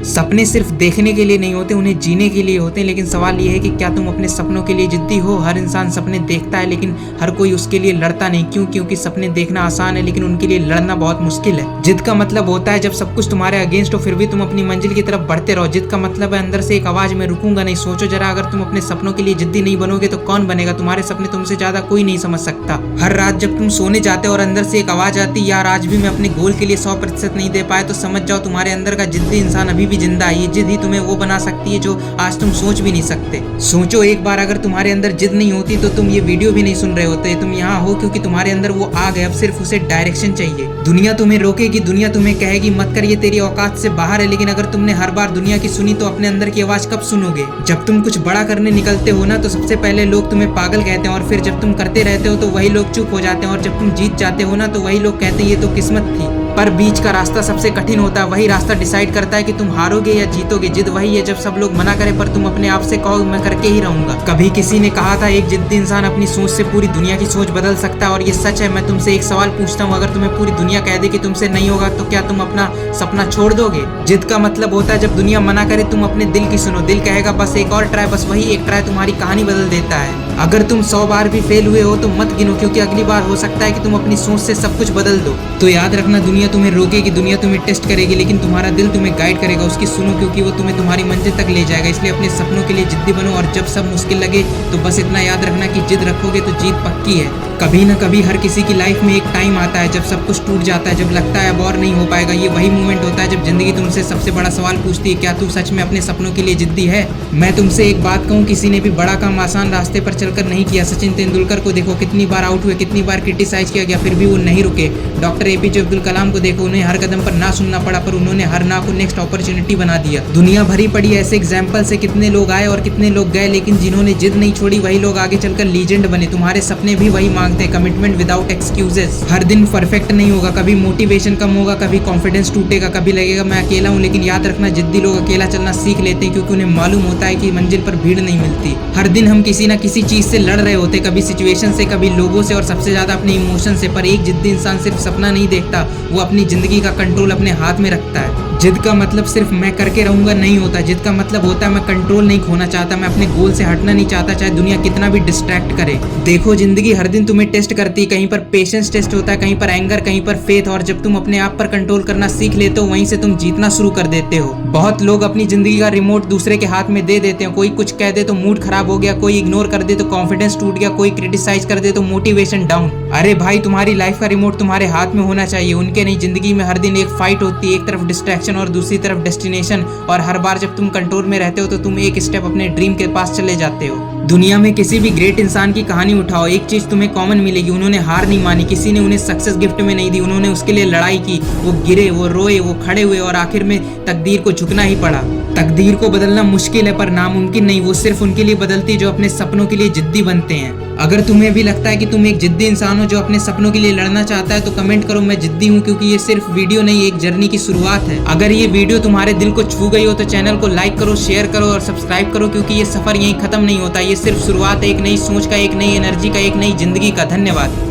सपने सिर्फ देखने के लिए नहीं होते, उन्हें जीने के लिए होते हैं। लेकिन सवाल ये है कि क्या तुम अपने सपनों के लिए जिद्दी हो? हर इंसान सपने देखता है लेकिन हर कोई उसके लिए लड़ता नहीं। क्यों? क्योंकि सपने देखना आसान है लेकिन उनके लिए लड़ना बहुत मुश्किल है। जिद का मतलब होता है जब सब कुछ तुम्हारे अगेंस्ट हो फिर भी तुम अपनी मंजिल की तरफ बढ़ते रहो। जिद का मतलब है अंदर से एक आवाज, मैं रुकूंगा नहीं। सोचो जरा, अगर तुम अपने सपनों के लिए जिद्दी नहीं बनोगे तो कौन बनेगा? तुम्हारे सपने तुमसे ज्यादा कोई नहीं समझ सकता। हर रात जब तुम सोने जाते हो और अंदर से एक आवाज आती, यार आज भी मैं अपने गोल के लिए 100% नहीं दे पाया, तो समझ जाओ तुम्हारे अंदर का जिद्दी इंसान अभी भी जिंदा है। ये जिद ही तुम्हें वो बना सकती है जो आज तुम सोच भी नहीं सकते। सोचो एक बार, अगर तुम्हारे अंदर जिद नहीं होती तो तुम ये वीडियो भी नहीं सुन रहे होते। तुम यहाँ हो क्योंकि तुम्हारे अंदर वो आग है, अब सिर्फ उसे डायरेक्शन चाहिए। दुनिया तुम्हें रोकेगी, दुनिया तुम्हें कहेगी मत कर, ये तेरी औकात से बाहर है। लेकिन अगर तुमने हर बार दुनिया की सुनी तो अपने अंदर की आवाज कब सुनोगे? जब तुम कुछ बड़ा करने निकलते हो ना तो सबसे पहले लोग तुम्हें पागल कहते हैं, और फिर जब तुम करते रहते हो तो वही लोग चुप हो जाते हैं, और जब तुम जीत जाते हो ना तो वही लोग कहते हैं ये तो किस्मत थी। पर बीच का रास्ता सबसे कठिन होता है, वही रास्ता डिसाइड करता है कि तुम हारोगे या जीतोगे। जिद वही है जब सब लोग मना करें पर तुम अपने आप से कहो मैं करके ही रहूंगा। कभी किसी ने कहा था एक जिद्दी इंसान अपनी सोच से पूरी दुनिया की सोच बदल सकता है, और ये सच है। मैं तुमसे एक सवाल पूछता हूँ, अगर तुम्हें पूरी दुनिया कह दे कि तुमसे नहीं होगा तो क्या तुम अपना सपना छोड़ दोगे? जिद का मतलब होता है जब दुनिया मना करे तुम अपने दिल की सुनो। दिल कहेगा बस एक और ट्राई, बस वही एक ट्राई तुम्हारी कहानी बदल देता है। अगर तुम 100 बार भी फेल हुए हो तो मत गिनो, क्योंकि अगली बार हो सकता है कि तुम अपनी सोच से सब कुछ बदल दो। तो याद रखना, दुनिया तुम्हें रोकेगी, दुनिया तुम्हें टेस्ट करेगी, लेकिन तुम्हारा दिल तुम्हें गाइड करेगा। उसकी सुनो क्योंकि वो तुम्हें तुम्हारी मंजिल तक ले जाएगा। इसलिए अपने सपनों के लिए जिद्दी बनो, और जब सब मुश्किल लगे तो बस इतना याद रखना कि जिद रखोगे तो जीत पक्की है। कभी न कभी हर किसी की लाइफ में एक टाइम आता है जब सब कुछ टूट जाता है, जब लगता है अब और नहीं हो पाएगा। ये वही मोमेंट होता है जब जिंदगी तुमसे सबसे बड़ा सवाल पूछती है, क्या तू सच में अपने सपनों के लिए जिद्दी है? मैं तुमसे एक बात कहूँ, किसी ने भी बड़ा काम आसान रास्ते पर चलकर नहीं किया। सचिन तेंदुलकर को देखो, कितनी बार आउट हुए, कितनी बार क्रिटिसाइज किया गया, फिर भी वो नहीं रुके। डॉक्टर एपीजे अब्दुल कलाम को देखो, उन्हें हर कदम पर ना सुनना पड़ा पर उन्होंने हर ना को नेक्स्ट अपॉर्चुनिटी बना दिया। दुनिया भरी पड़ी ऐसे एग्जाम्पल से, कितने लोग आए और कितने लोग गए, लेकिन जिन्होंने जिद नहीं छोड़ी वही लोग आगे चलकर लीजेंड बने। तुम्हारे सपने भी वही मांगते हैं, कमिटमेंट विदाउट एक्सक्यूजेस। हर दिन परफेक्ट नहीं होगा, कभी मोटिवेशन कम होगा, कभी कॉन्फिडेंस टूटेगा, कभी लगेगा मैं अकेला हूँ। लेकिन याद रखना, जिद्दी लोग अकेला चलना सीख लेते हैं क्योंकि उन्हें मालूम होता है कि मंजिल पर भीड़ नहीं मिलती। हर दिन हम किसी न किसी चीज से लड़ रहे होते, कभी सिचुएशन से, कभी लोगों से, और सबसे ज्यादा अपने इमोशन से। पर एक जिद्दी इंसान सिर्फ सपना नहीं देखता, वो अपनी जिंदगी का कंट्रोल अपने हाथ में रखता है। जिद का मतलब सिर्फ मैं करके रहूंगा नहीं होता। जिद का मतलब होता है मैं कंट्रोल नहीं खोना चाहता, मैं अपने गोल से हटना नहीं चाहता, चाहे दुनिया कितना भी डिस्ट्रैक्ट करे। देखो, जिंदगी हर दिन तुम्हें टेस्ट करती है, कहीं पर पेशेंस टेस्ट होता है, कहीं पर एंगर, कहीं पर फेथ। और जब तुम अपने आप पर कंट्रोल करना सीख लेते हो वहीं से तुम जीतना शुरू कर देते हो। बहुत लोग अपनी जिंदगी का रिमोट दूसरे के हाथ में दे देते हैं। कोई कुछ कह दे तो मूड खराब हो गया, कोई इग्नोर कर दे तो कॉन्फिडेंस टूट गया, कोई क्रिटिसाइज कर दे तो मोटिवेशन डाउन। अरे भाई, तुम्हारी लाइफ का रिमोट तुम्हारे हाथ में होना चाहिए, उनके नहीं। जिंदगी में हर दिन एक फाइट होती है, एक तरफ डिस्ट्रैक्शन और दूसरी तरफ डेस्टिनेशन। और हर बार जब तुम कंट्रोल में रहते हो तो तुम एक स्टेप अपने ड्रीम के पास चले जाते हो। दुनिया में किसी भी ग्रेट इंसान की कहानी उठाओ, एक चीज तुम्हें कॉमन मिलेगी, उन्होंने हार नहीं मानी। किसी ने उन्हें सक्सेस गिफ्ट में नहीं दी, उन्होंने उसके लिए लड़ाई की। वो गिरे, वो रोए, वो खड़े हुए, और आखिर में तकदीर को झुकना ही पड़ा। तकदीर को बदलना मुश्किल है पर नामुमकिन नहीं, वो सिर्फ उनके लिए बदलती जो अपने सपनों के लिए जिद्दी बनते हैं। अगर तुम्हें भी लगता है कि तुम एक जिद्दी इंसान हो जो अपने सपनों के लिए लड़ना चाहता है तो कमेंट करो मैं जिद्दी हूँ, क्योंकि ये सिर्फ वीडियो नहीं, एक जर्नी की शुरुआत है। अगर ये वीडियो तुम्हारे दिल को छू गई हो तो चैनल को लाइक करो, शेयर करो और सब्सक्राइब करो, क्योंकि ये सफर यहीं खत्म नहीं होता। ये सिर्फ शुरुआत है, एक नई सोच का, एक नई एनर्जी का, एक नई जिंदगी का। धन्यवाद।